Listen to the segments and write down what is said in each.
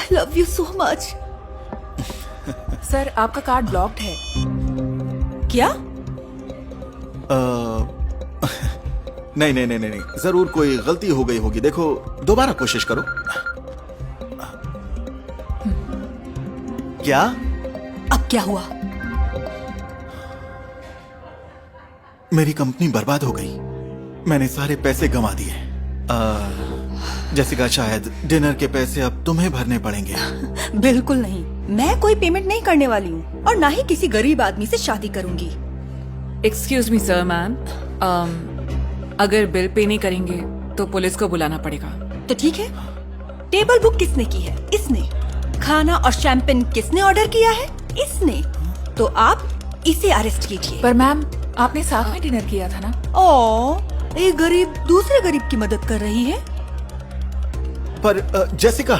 I love you so much. Sir आपका card blocked है। क्या? नहीं नहीं नहीं नहीं, जरूर कोई गलती हो गई होगी। देखो दोबारा कोशिश करो। क्या? अब क्या हुआ? मेरी कंपनी बर्बाद हो गई। मैंने सारे पैसे गंवा दिए। जेसिका, शायद डिनर के पैसे अब तुम्हें भरने पड़ेंगे। बिल्कुल नहीं, मैं कोई पेमेंट नहीं करने वाली हूँ और ना ही किसी गरीब आदमी से शादी करूंगी। एक्सक्यूज मी सर, मैम, अगर बिल पे नहीं करेंगे तो पुलिस को बुलाना पड़ेगा। तो ठीक है, टेबल बुक किसने की है? इसने। खाना और शैंपेन किसने ऑर्डर किया है? इसने। तो आप इसे अरेस्ट कीजिए। पर मैम, आपने साथ में डिनर किया था ना? ओ, एक गरीब दूसरे गरीब की मदद कर रही है। पर जेसिका।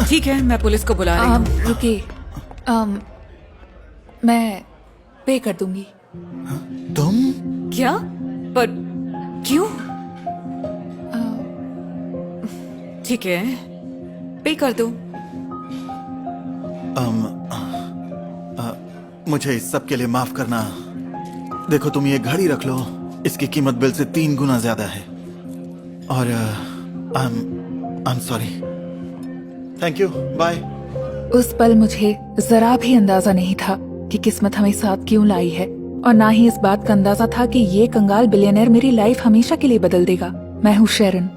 ठीक है, मैं पुलिस को बुला रही हूँ। रुकिए, मैं पे कर दूंगी। तुम? क्या? पर क्यों? ठीक है, पे कर दो। मुझे इस सब के लिए माफ करना। देखो तुम ये घड़ी रख लो, इसकी कीमत बिल से 3 गुना ज्यादा है। और I am sorry. Thank you, bye. उस पल मुझे जरा भी अंदाजा नहीं था कि किस्मत हमें साथ क्यों लाई है, और ना ही इस बात का अंदाजा था कि ये कंगाल बिलियनर मेरी लाइफ हमेशा के लिए बदल देगा। मैं हूँ शेरन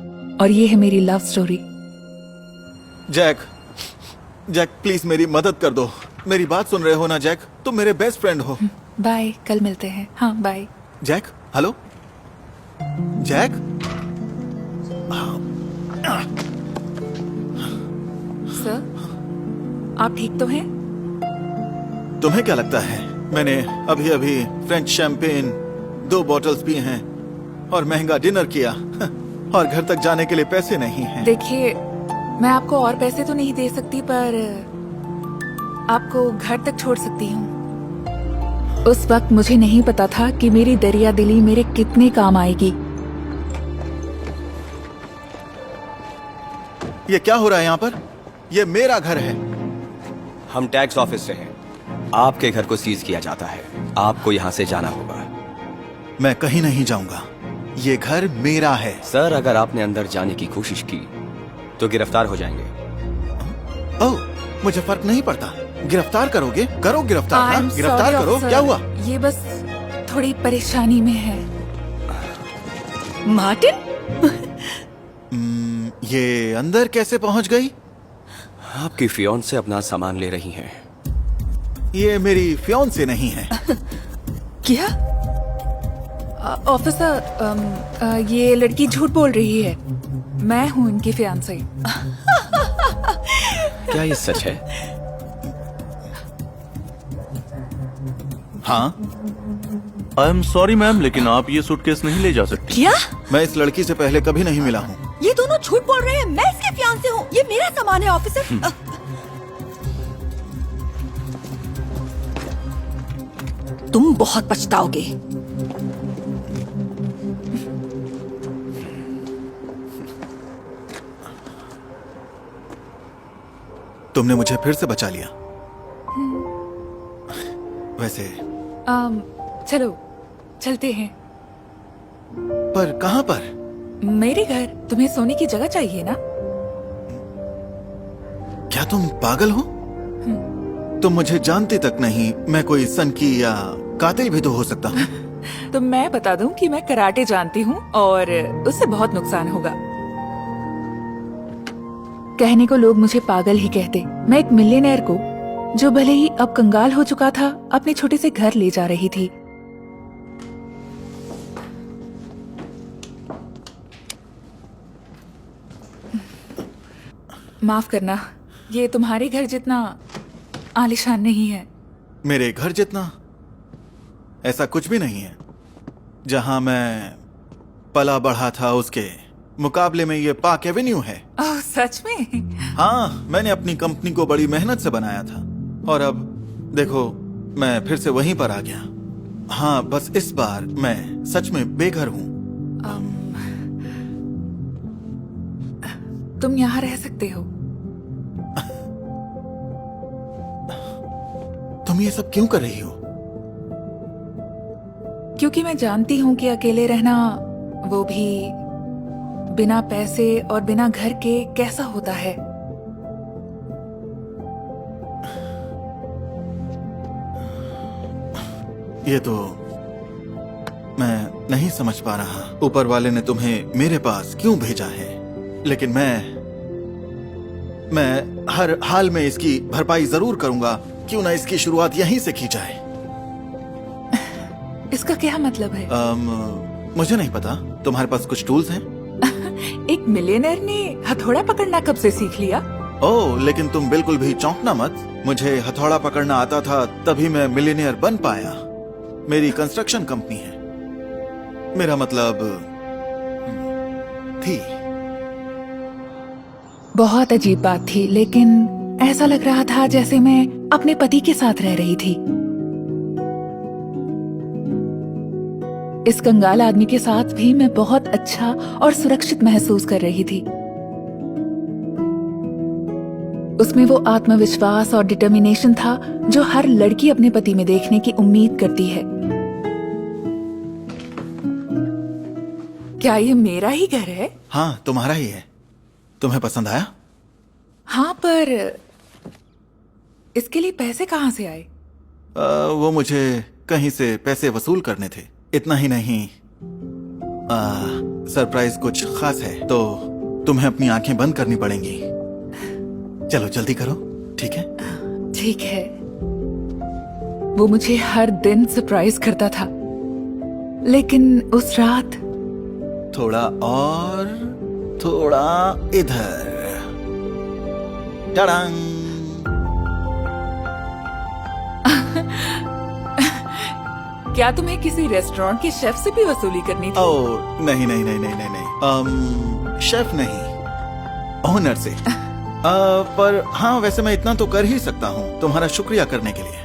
और ये है मेरी love story. Jack, Jack please मेरी मदद कर दो। मेरी बात सुन रहे हो ना जैक? तुम मेरे बेस्ट फ्रेंड हो। बाय, कल मिलते हैं। हाँ bye. Jack, hello Jack. Sir, आप ठीक तो हैं? तुम्हें क्या लगता है मैंने अभी अभी फ्रेंच शैंपेन 2 बॉटल्स पी हैं और महंगा डिनर किया और घर तक जाने के लिए पैसे नहीं हैं। देखिए, मैं आपको और पैसे तो नहीं दे सकती, पर आपको घर तक छोड़ सकती हूँ। उस वक्त मुझे नहीं पता था कि मेरी दरिया दिली मेरे कितने काम आएगी। ये क्या हो रहा है यहाँ पर? ये मेरा घर है। हम टैक्स ऑफिस से हैं। आपके घर को सीज किया जाता है। आपको यहाँ से जाना होगा। मैं कहीं नहीं जाऊंगा, ये घर मेरा है। सर, अगर आपने अंदर जाने की कोशिश की तो गिरफ्तार हो जाएंगे। ओह, मुझे फर्क नहीं पड़ता। गिरफ्तार करोगे? करो गिरफ्तार। हाँ? गिरफ्तार करो। क्या हुआ? ये बस थोड़ी परेशानी में है। मार्टिन, ये अंदर कैसे पहुंच गई? आपकी फियांसे अपना सामान ले रही हैं। ये मेरी फियांसे नहीं है। क्या? ऑफिसर, ये लड़की झूठ बोल रही है। मैं हूँ इनकी फियांसे। क्या ये सच है? हाँ। आई एम सॉरी मैम, लेकिन आप ये सूटकेस नहीं ले जा सकती। क्या? मैं इस लड़की से पहले कभी नहीं मिला हूँ। ये दोनों झूठ बोल रहे हैं। मैं इसके फियांसे हूँ। ये मेरा सामान है ऑफिसर। तुम बहुत पछताओगे। तुमने मुझे फिर से बचा लिया। वैसे चलो चलते हैं। पर कहाँ पर? मेरे घर। तुम्हें सोने की जगह चाहिए ना? क्या तुम पागल हो? तुम मुझे जानती तक नहीं। मैं कोई सनकी या कातिल भी तो हो सकता हूँ। तो मैं बता दूं कि मैं कराटे जानती हूँ और उससे बहुत नुकसान होगा। कहने को लोग मुझे पागल ही कहते। मैं एक मिलियनेयर को, जो भले ही अब कंगाल हो चुका था, अपने छोटे से घर ले जा रही थी। माफ करना, ये तुम्हारे घर जितना आलीशान नहीं है। मेरे घर जितना? ऐसा कुछ भी नहीं है। जहां मैं पला बढ़ा था उसके मुकाबले में ये पार्क एवेन्यू है। ओह, सच में? हाँ, मैंने अपनी कंपनी को बड़ी मेहनत से बनाया था और अब देखो मैं फिर से वहीं पर आ गया। हाँ, बस इस बार मैं सच में बेघर हूँ। तुम यहाँ रह सकते हो। तुम ये सब क्यों कर रही हो? क्योंकि मैं जानती हूँ कि अकेले रहना, वो भी बिना पैसे और बिना घर के, कैसा होता है। ये तो मैं नहीं समझ पा रहा। ऊपर वाले ने तुम्हें मेरे पास क्यों भेजा है? लेकिन मैं हर हाल में इसकी भरपाई जरूर करूंगा। क्यों ना इसकी शुरुआत यहीं से की जाए। इसका क्या मतलब है? मुझे नहीं पता। तुम्हारे पास कुछ टूल्स हैं? एक मिलियनेयर ने हथौड़ा पकड़ना कब से सीख लिया? ओह, लेकिन तुम बिल्कुल भी चौंकना मत। मुझे हथौड़ा पकड़ना आता था, तभी मैं मिलियनेयर बन पाया। मेरी कंस्ट्रक्शन कंपनी है। मेरा मतलब थी। बहुत अजीब बात थी, लेकिन ऐसा लग रहा था जैसे मैं अपने पति के साथ रह रही थी। इस कंगाल आदमी के साथ भी मैं बहुत अच्छा और सुरक्षित महसूस कर रही थी। उसमें वो आत्मविश्वास और डिटर्मिनेशन था जो हर लड़की अपने पति में देखने की उम्मीद करती है। क्या ये मेरा ही घर है? हाँ, तुम्हारा ही है। तुम्हें पसंद आया? हाँ, पर इसके लिए पैसे कहाँ से आए? वो मुझे कहीं से पैसे वसूल करने थे। इतना ही नहीं, सरप्राइज कुछ खास है, तो तुम्हें अपनी आंखें बंद करनी पड़ेंगी। चलो जल्दी करो, ठीक है? ठीक है। वो मुझे हर दिन सरप्राइज करता था, लेकिन उस रात थोड़ा और, थोड़ा इधर। टड़ांग। क्या तुम्हें किसी रेस्टोरेंट के शेफ से भी वसूली करनी थी? ओह नहीं नहीं नहीं नहीं नहीं नहीं, शेफ नहीं, ओनर से। पर हाँ, वैसे मैं इतना तो कर ही सकता हूँ तुम्हारा शुक्रिया करने के लिए।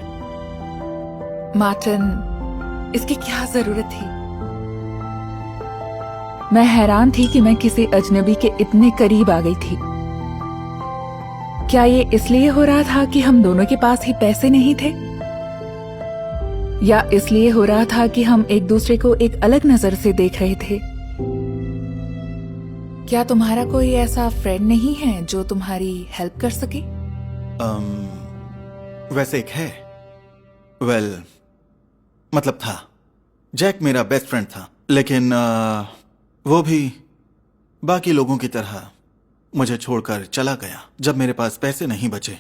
मार्टिन, इसकी क्या जरूरत थी? मैं हैरान थी कि मैं किसी अजनबी के इतने करीब आ गई थी। क्या ये इसलिए हो रहा था कि हम दोनों के पास ही पैसे नहीं थे, या इसलिए हो रहा था कि हम एक दूसरे को एक अलग नजर से देख रहे थे? क्या तुम्हारा कोई ऐसा फ्रेंड नहीं है जो तुम्हारी हेल्प कर सके? वैसे एक है। मतलब था। जैक मेरा बेस्ट फ्रेंड था, लेकिन वो भी बाकी लोगों की तरह मुझे छोड़कर चला गया जब मेरे पास पैसे नहीं बचे।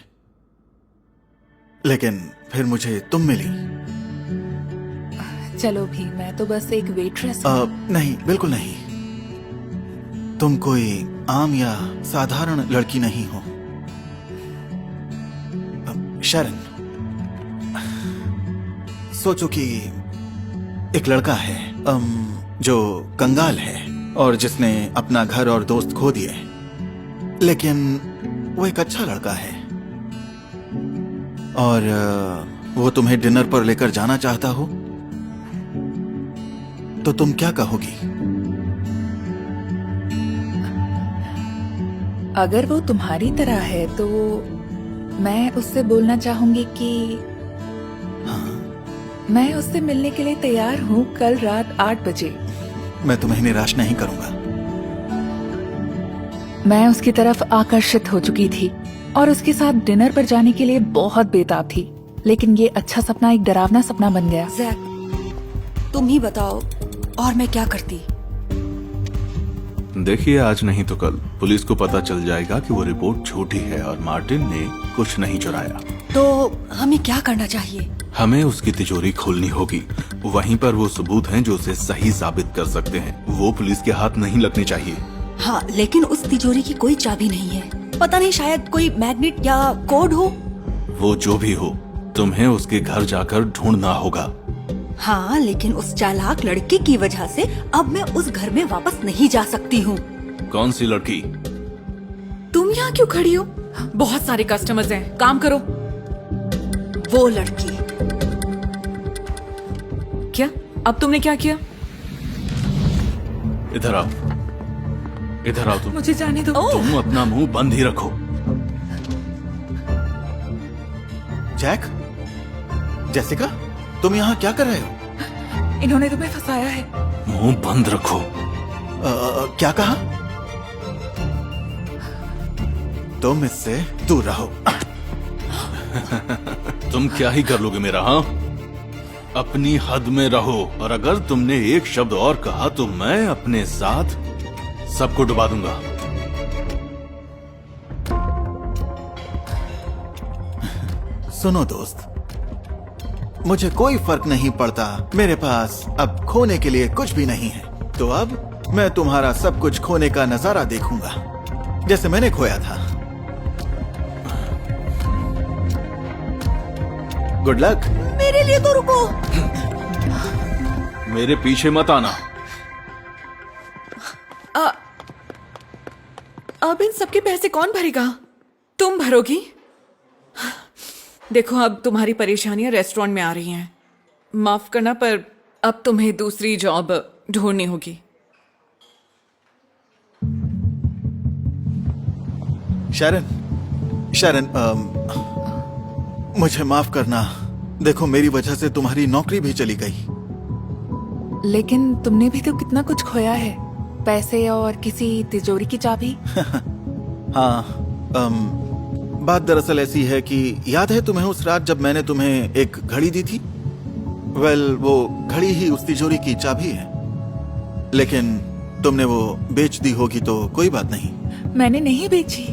लेकिन फिर मुझे तुम मिली। चलो भी, मैं तो बस एक वेट्रेस। नहीं, बिल्कुल नहीं। तुम कोई आम या साधारण लड़की नहीं हो। शरण, सोचो कि एक लड़का है जो कंगाल है और जिसने अपना घर और दोस्त खो दिए, लेकिन वो एक अच्छा लड़का है और वो तुम्हें डिनर पर लेकर जाना चाहता हो, तो तुम क्या कहोगी? अगर वो तुम्हारी तरह है तो मैं उससे बोलना चाहूंगी कि हाँ, मैं उससे मिलने के लिए तैयार हूँ कल रात 8 बजे। मैं तुम्हें निराश नहीं करूंगा। मैं उसकी तरफ आकर्षित हो चुकी थी और उसके साथ डिनर पर जाने के लिए बहुत बेताब थी, लेकिन ये अच्छा सपना एक डरावना सपना बन गया। जैक, तुम ही बताओ और मैं क्या करती? देखिए, आज नहीं तो कल पुलिस को पता चल जाएगा कि वो रिपोर्ट झूठी है और मार्टिन ने कुछ नहीं चुराया। तो हमें क्या करना चाहिए? हमें उसकी तिजोरी खोलनी होगी। वहीं पर वो सबूत हैं जो उसे सही साबित कर सकते हैं। वो पुलिस के हाथ नहीं लगने चाहिए। हाँ, लेकिन उस तिजोरी की कोई चाबी नहीं है। पता नहीं, शायद कोई मैग्नेट या कोड हो। वो जो भी हो, तुम्हें उसके घर जाकर ढूंढना होगा। हाँ, लेकिन उस चालाक लड़की की वजह से अब मैं उस घर में वापस नहीं जा सकती हूँ। कौन सी लड़की? तुम यहाँ क्यों खड़ी हो? बहुत सारे कस्टमर्स हैं, काम करो। वो लड़की। क्या? अब तुमने क्या किया? इधर आओ, इधर आओ। तुम मुझे जाने दो। तुम अपना मुंह बंद ही रखो। जैक, जेसिका, तुम यहाँ क्या कर रहे हो? इन्होंने तुम्हें फंसाया है। मुंह बंद रखो। क्या कहा? तुम इससे दूर रहो। तुम क्या ही कर लोगे मेरा, हाँ? अपनी हद में रहो, और अगर तुमने एक शब्द और कहा तो मैं अपने साथ सबको डुबा दूंगा। सुनो दोस्त, मुझे कोई फर्क नहीं पड़ता। मेरे पास अब खोने के लिए कुछ भी नहीं है, तो अब मैं तुम्हारा सब कुछ खोने का नजारा देखूंगा, जैसे मैंने खोया था। Good luck. मेरे लिए तो रुको। मेरे पीछे मत आना। अब इन सबके पैसे कौन भरेगा? तुम भरोगी? देखो, अब तुम्हारी परेशानियां रेस्टोरेंट में आ रही हैं। माफ करना, पर अब तुम्हें दूसरी जॉब ढूंढनी होगी। शैरन, मुझे माफ करना। देखो, मेरी वजह से तुम्हारी नौकरी भी चली गई। लेकिन तुमने भी तो कितना कुछ खोया है, पैसे और किसी तिजोरी की चाबी। हाँ, बात दरअसल ऐसी है कि याद है तुम्हें उस रात जब मैंने तुम्हें एक घड़ी दी थी? वो घड़ी ही उस तिजोरी की चाबी है, लेकिन तुमने वो बेच दी होगी तो कोई बात नहीं। मैंने नहीं बेची।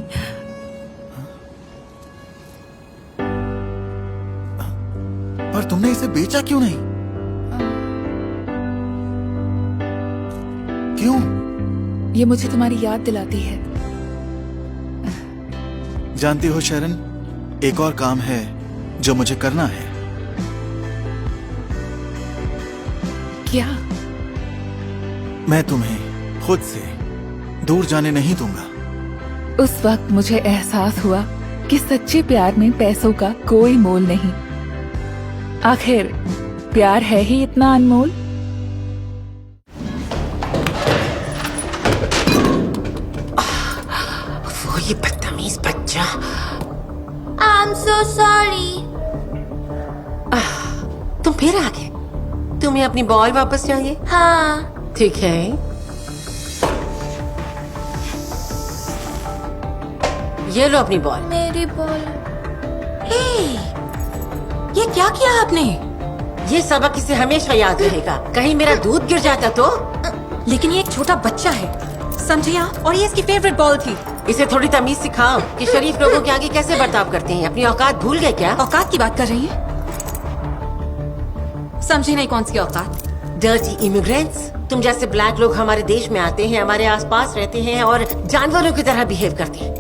पर तुमने इसे बेचा क्यों नहीं? क्यों? ये मुझे तुम्हारी याद दिलाती है। जानती हो शरण, एक और काम है जो मुझे करना है। क्या? मैं तुम्हें खुद से दूर जाने नहीं दूंगा। उस वक्त मुझे एहसास हुआ कि सच्चे प्यार में पैसों का कोई मोल नहीं। आखिर प्यार है ही इतना अनमोल। वो ये बदतमीज बच्चा। I'm so sorry. तुम फिर आ गए। तुम्हें अपनी बॉल वापस चाहिए? हाँ, ठीक है। ये लो अपनी बॉल। मेरी बॉल। ये क्या किया आपने? ये सबक इसे हमेशा याद रहेगा। कहीं मेरा दूध गिर जाता तो? लेकिन ये एक छोटा बच्चा है, समझे आप? और ये इसकी फेवरेट बॉल थी। इसे थोड़ी तमीज सिखाओ कि शरीफ लोगों के आगे कैसे बर्ताव करते हैं। अपनी औकात भूल गए क्या? औकात की बात कर रही है? समझे नहीं कौन सी औकात? Dirty immigrants. तुम जैसे ब्लैक लोग हमारे देश में आते हैं, हमारे आसपास रहते हैं और जानवरों की तरह बिहेव करते हैं।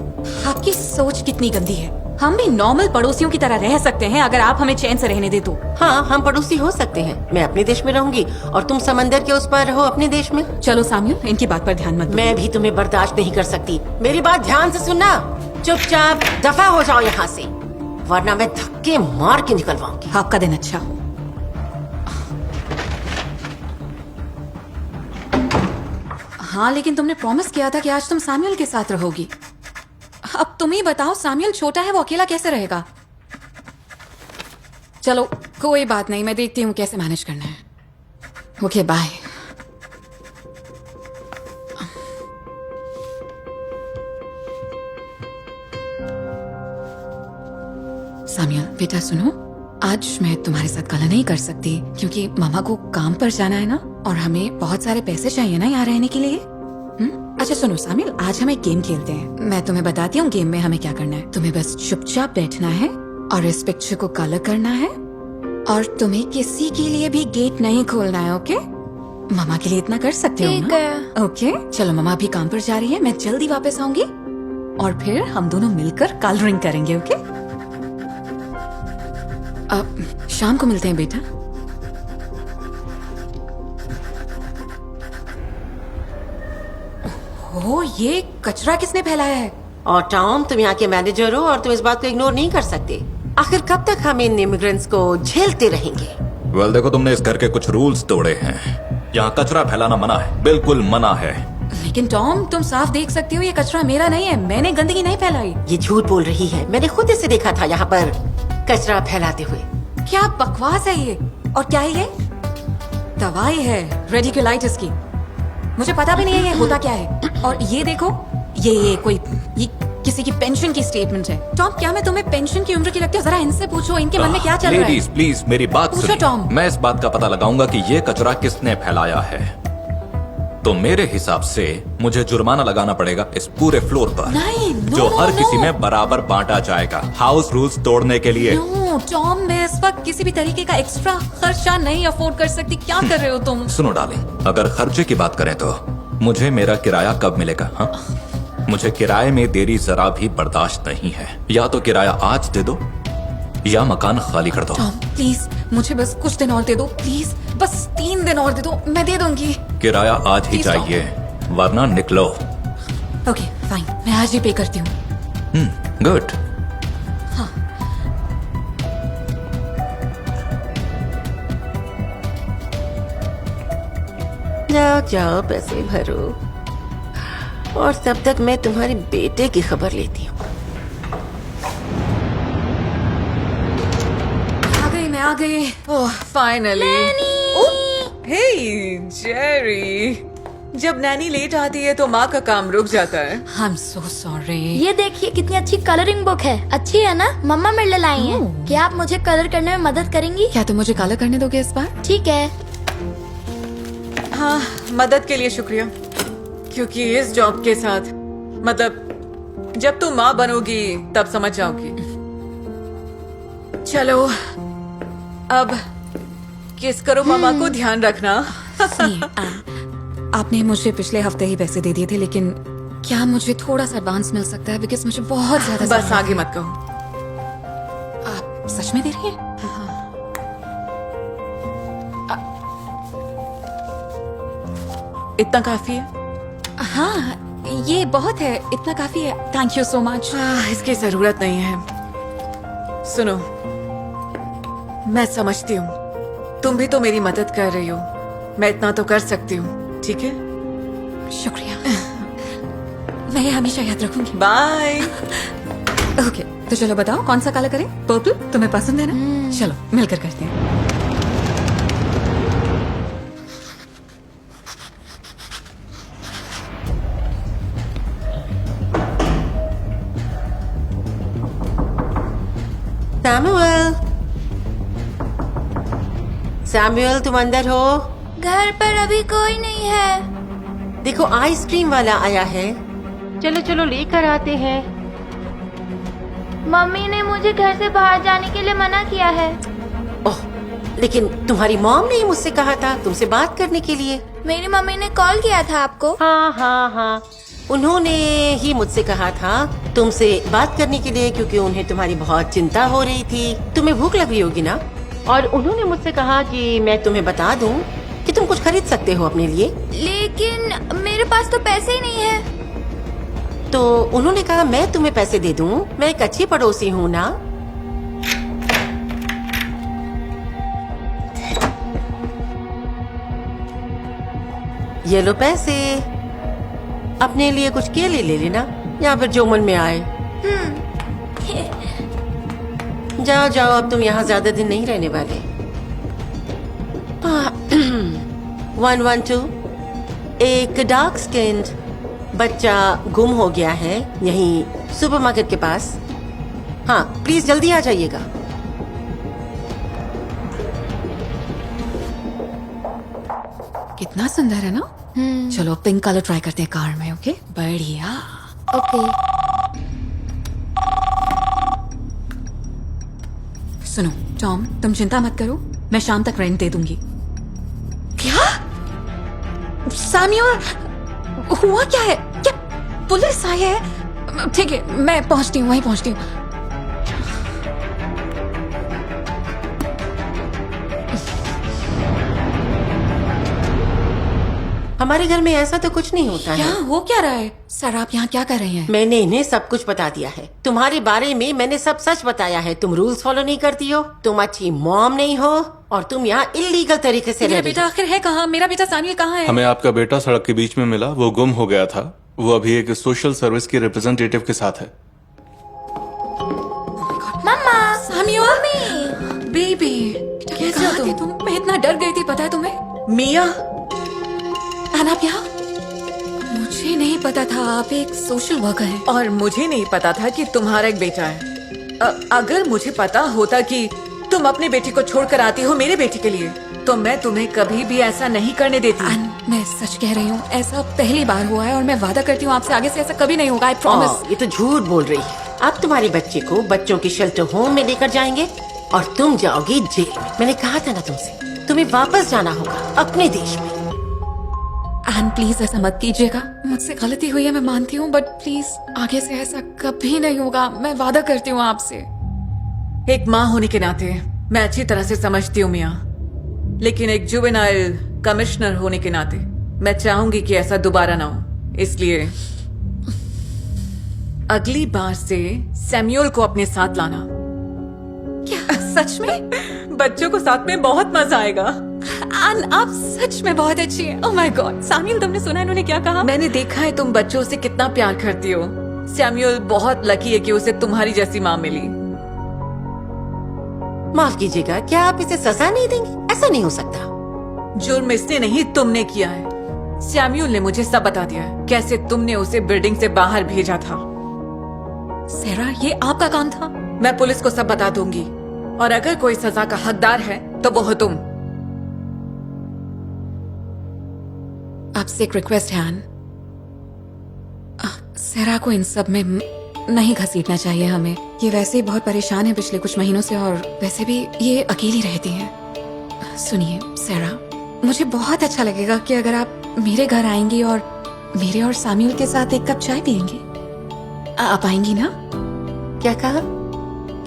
आपकी सोच कितनी गंदी है। हम भी नॉर्मल पड़ोसियों की तरह रह सकते हैं अगर आप हमें चैन से रहने दे तो। हाँ, हम पड़ोसी हो सकते हैं। मैं अपने देश में रहूंगी और तुम समंदर के उस पार रहो अपने देश में। चलो साम्यूल, इनकी बात पर ध्यान मत दो। मैं भी तुम्हें बर्दाश्त नहीं कर सकती। मेरी बात ध्यान से सुनना। चुपचाप दफा हो जाओ यहाँ से, वरना मैं धक्के मार के निकलवाऊंगी। आपका दिन अच्छा हो। हाँ, लेकिन तुमने प्रॉमिस किया था कि आज तुम साम्यूल के साथ रहोगी। अब तुम ही बताओ, साम्यूल छोटा है, वो अकेला कैसे रहेगा? चलो कोई बात नहीं, मैं देखती हूँ कैसे मैनेज करना है। Okay, bye. साम्यूल बेटा सुनो, आज मैं तुम्हारे साथ काला नहीं कर सकती क्योंकि मामा को काम पर जाना है ना, और हमें बहुत सारे पैसे चाहिए ना यहाँ रहने के लिए। अच्छा सुनो सामिल, आज हम एक गेम खेलते हैं। मैं तुम्हें बताती हूँ गेम में हमें क्या करना है। तुम्हें बस चुपचाप बैठना है और इस पिक्चर को कलर करना है, और तुम्हें किसी के लिए भी गेट नहीं खोलना है। ओके? मामा के लिए इतना कर सकते हो ठीक ना? है। ओके चलो, मामा अभी काम पर जा रही है, मैं जल्दी वापस आऊंगी और फिर हम दोनों मिलकर कलरिंग करेंगे। ओके? अब शाम को मिलते हैं बेटा। ओ, ये कचरा किसने फैलाया है? और टॉम, तुम यहाँ के मैनेजर हो और तुम इस बात को इग्नोर नहीं कर सकते। आखिर कब तक हम इन इमिग्रेंट्स को झेलते रहेंगे? वेल देखो, तुमने इस घर के कुछ रूल्स तोड़े हैं। यहाँ कचरा फैलाना मना है, बिल्कुल मना है। लेकिन टॉम, तुम साफ देख सकते हो ये कचरा मेरा नहीं है, मैंने गंदगी नहीं फैलाई। ये झूठ बोल रही है। मैंने खुद इसे देखा था यहाँ पर कचरा फैलाते हुए। क्या बकवास है ये? और क्या है ये? दवाई है रेडिकुलाइटिस की। मुझे पता भी नहीं है ये होता क्या है। और ये देखो, ये किसी की पेंशन की स्टेटमेंट है। टॉम, क्या मैं तुम्हें पेंशन की उम्र की लगती हूँ? जरा इनसे पूछो, इनके मन में क्या चल रहा है। लेडीज प्लीज मेरी बात पूछो, सुनिए। टॉम। मैं इस बात का पता लगाऊंगा कि ये कचरा किसने फैलाया है, तो मेरे हिसाब से मुझे जुर्माना लगाना पड़ेगा इस पूरे फ्लोर पर, नहीं, नो, जो नो, हर नो। किसी में बराबर बांटा जाएगा, हाउस रूल्स तोड़ने के लिए। नो टॉम, मैं इस वक्त किसी भी तरीके का एक्स्ट्रा खर्चा नहीं अफोर्ड कर सकती। क्या कर रहे हो तुम? सुनो डार्लिंग, अगर खर्चे की बात करें तो मुझे मेरा किराया कब मिलेगा? हाँ, मुझे किराए में देरी जरा भी बर्दाश्त नहीं है। या तो किराया आज दे दो या मकान खाली कर दो। टॉम प्लीज, मुझे बस कुछ दिन और दे दो प्लीज, बस 3 दिन और दे दो, मैं दे दूंगी। किराया आज ही Please stop. चाहिए वरना निकलो। ओके फाइन, मैं आज ही पे करती हूँ। गुड। जाओ जाओ, पैसे भरो, और तब तक मैं तुम्हारे बेटे की खबर लेती हूँ। आ गई। ओह फाइनली। हे जेरी, जब नैनी लेट आती है तो माँ का काम रुक जाता है। I am so sorry. ये देखिए कितनी अच्छी कलरिंग बुक है। अच्छी है ना? मम्मा मेरे लिए लाई है। क्या आप मुझे कलर करने में मदद करेंगी? क्या तुम मुझे कलर करने दोगे इस बार? ठीक है। हाँ, मदद के लिए शुक्रिया, क्योंकि इस जॉब के साथ, मतलब जब तुम माँ बनोगी तब समझ जाओगी। चलो अब किस करो, मामा को ध्यान रखना। आपने मुझे पिछले हफ्ते ही पैसे दे दिए थे, लेकिन क्या मुझे थोड़ा सा एडवांस मिल सकता है? बिकॉज मुझे बहुत ज्यादा बस जरूरत आगे है। मत कहो। आप सच में दे रही हैं? इतना काफी है? हाँ, ये बहुत है, इतना काफी है। Thank you so much. इसकी जरूरत नहीं है। सुनो, मैं समझती हूँ, तुम भी तो मेरी मदद कर रही हो, मैं इतना तो कर सकती हूँ, ठीक है? शुक्रिया। मैं ये हमेशा याद रखूंगी। बाय। ओके, तो चलो बताओ कौन सा कलर करें? पर्पल तुम्हें पसंद है ना? चलो मिलकर करते हैं। सैमुअल, तुम अंदर हो? घर पर अभी कोई नहीं है। देखो, आइसक्रीम वाला आया है। चलो चलो लेकर आते हैं। मम्मी ने मुझे घर से बाहर जाने के लिए मना किया है। ओह, लेकिन तुम्हारी मॉम ने मुझसे कहा था तुमसे बात करने के लिए। मेरी मम्मी ने कॉल किया था आपको। हाँ हाँ हाँ, उन्होंने ही मुझसे कहा था तुमसे बात करने के लिए, क्योंकि उन्हें तुम्हारी बहुत चिंता हो रही थी। तुम्हें भूख लग रही होगी ना, और उन्होंने मुझसे कहा कि मैं तुम्हें बता दूं कि तुम कुछ खरीद सकते हो अपने लिए। लेकिन मेरे पास तो पैसे ही नहीं है। तो उन्होंने कहा मैं तुम्हें पैसे दे दूं, मैं एक अच्छी पड़ोसी हूँ ना। ये लो पैसे, अपने लिए कुछ केले ले लेना, या फिर जो मन में आए। जाओ जाओ, अब तुम यहाँ ज्यादा दिन नहीं रहने वाले। 112, एक डार्क स्किन्ड बच्चा गुम हो गया है यहीं सुपरमार्केट के पास। हाँ, प्लीज जल्दी आ जाइएगा। कितना सुंदर है ना? चलो पिंक कलर ट्राई करते हैं कार में। ओके, बढ़िया। ओके। सुनो टॉम, तुम चिंता मत करो, मैं शाम तक रेंट दे दूंगी। क्या? सैमुअल, हुआ क्या है? क्या पुलिस आई है? ठीक है, मैं पहुंचती हूँ, वहीं पहुंचती हूँ। हमारे घर में ऐसा तो कुछ नहीं होता क्या है। हो क्या रहा है? सर आप यहाँ क्या कर रहे हैं? मैंने इन्हें सब कुछ बता दिया है तुम्हारे बारे में। मैंने सब सच बताया है। तुम रूल्स फॉलो नहीं करती हो, तुम अच्छी मॉम नहीं हो, और तुम यहाँ इलीगल तरीके से रह मेरा रही बेटा हो। आखिर है कहाँ? मेरा बेटा सैमुअल कहाँ है? हमें आपका बेटा सड़क के बीच में मिला, वो गुम हो गया था। वो अभी एक सोशल सर्विस के रिप्रेजेंटेटिव के साथ है। मम्मा, सैमुअल बेबी, कितना डर गई थी पता है तुम्हें? मिया, आना आप यहाँ? मुझे नहीं पता था आप एक सोशल वर्कर हैं। और मुझे नहीं पता था कि तुम्हारा एक बेटा है। अगर मुझे पता होता कि तुम अपनी बेटी को छोड़कर आती हो मेरे बेटी के लिए, तो मैं तुम्हें कभी भी ऐसा नहीं करने देती। मैं सच कह रही हूँ, ऐसा पहली बार हुआ है और मैं वादा करती हूँ आपसे आगे से ऐसा कभी नहीं होगा। I promise. ये तो झूठ बोल रही है। अब तुम्हारे बच्चे को बच्चों के शेल्टर होम में लेकर जाएंगे और तुम जाओगी जेल में। मैंने कहा था ना तुमसे, तुम्हें वापस जाना होगा अपने देश में। एन प्लीज ऐसा मत कीजिएगा, मुझसे गलती हुई है मैं मानती हूँ, बट प्लीज आगे से ऐसा कभी नहीं होगा, मैं वादा करती हूँ आपसे। एक माँ होने के नाते मैं अच्छी तरह से समझती हूँ मियाँ, लेकिन एक जुवेनाइल कमिश्नर होने के नाते मैं चाहूंगी कि ऐसा दोबारा ना हो। इसलिए अगली बार से सैमुअल को अपने साथ लाना। क्या सच में? बच्चों को साथ में बहुत मजा आएगा। एन आप सच में बहुत अच्छी हैं। ओह माय गॉड, सैमुअल तुमने सुना इन्होंने क्या कहा? मैंने देखा है तुम बच्चों से कितना प्यार करती हो। सैमुअल बहुत लकी है कि उसे तुम्हारी जैसी माँ मिली। माफ कीजिएगा, क्या आप इसे सजा नहीं देंगे? ऐसा नहीं हो सकता। जुर्म इसने नहीं तुमने किया है। सैमुअल ने मुझे सब बता दिया है, कैसे तुमने उसे बिल्डिंग से बाहर भेजा था। सेरा, ये आपका काम था? मैं पुलिस को सब बता दूंगी, और अगर कोई सजा का हकदार है तो वो हो तुम। आपसे एक रिक्वेस्ट है एन, सेरा को इन सब में नहीं घसीटना चाहिए हमें। ये वैसे ही बहुत परेशान है पिछले कुछ महीनों से, और वैसे भी ये अकेली रहती है। सुनिए सेरा, मुझे बहुत अच्छा लगेगा कि अगर आप मेरे घर आएंगी और मेरे और सैमुअल के साथ एक कप चाय पियेंगी। आप आएंगी ना? क्या कहा?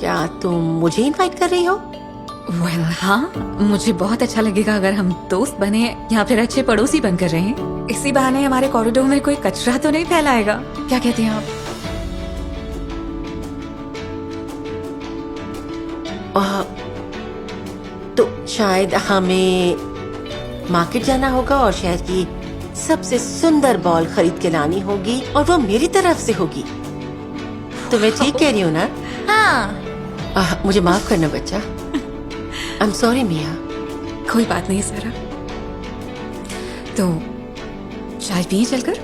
क्या तुम मुझे इनवाइट कर रही हो? वेल हाँ, मुझे बहुत अच्छा लगेगा अगर हम दोस्त बने या फिर अच्छे पड़ोसी बनकर रहें। इसी बहाने हमारे कॉरिडोर में कोई कचरा तो नहीं फैलाएगा। क्या कहते हैं आप? तो शायद हमें मार्केट जाना होगा और शहर की सबसे सुंदर बॉल खरीद के लानी होगी, और वो मेरी तरफ से होगी। तो मैं ठीक कह रही हूँ ना? हाँ। मुझे माफ करना बच्चा। आई एम सॉरी मिया। कोई बात नहीं सेरा। तो चाय पिए चलकर?